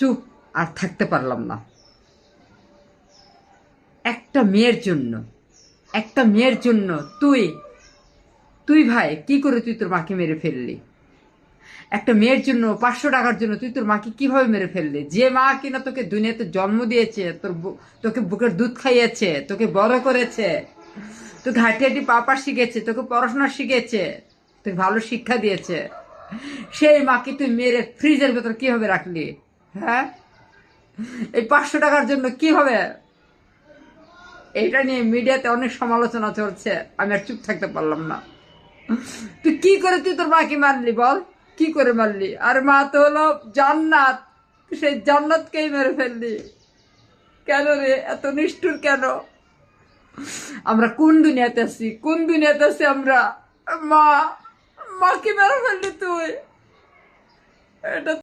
চুপ আর থাকতে পারলাম না। একটা মেয়ের জন্য, একটা মেয়ের জন্য তুই তুই ভাই কি করে তুই তোর মাকে মেরে ফেললি? একটা মেয়ের জন্য 500 টাকার জন্য তুই তোর মাকে কিভাবে মেরে ফেললি? যে মা কিনা তোকে দুনিয়াতে জন্ম দিয়েছে, তোকে বুকের দুধ খাইয়েছে, তোকে বড় করেছে, তোকে হাঁটি হাঁটি পা শিখেছে, তোকে পড়াশোনা শিখেছে, তোকে ভালো শিক্ষা দিয়েছে, সেই মাকে তুই মেরে ফ্রিজের ভেতর কিভাবে রাখলি? হ্যাঁ, এই 500 টাকার জন্য কিভাবে? এটা নিয়ে মিডিয়াতে অনেক সমালোচনা চলছে, আমি আর চুপ থাকতে পারলাম না। তুই কি করে তুই তোর মাকে মারলি বল? কি করে মারলি? আর মা তো হলো জান্নাত, সেই জান্নাতকেই মেরে ফেললি কেন রে? এত নিষ্ঠুর কেন? আমরা কোন দুনিয়াতে আছি, কোন দুনিয়াতে আছি আমরা? মা, মাকে মেরে ফেললি তুই। এটা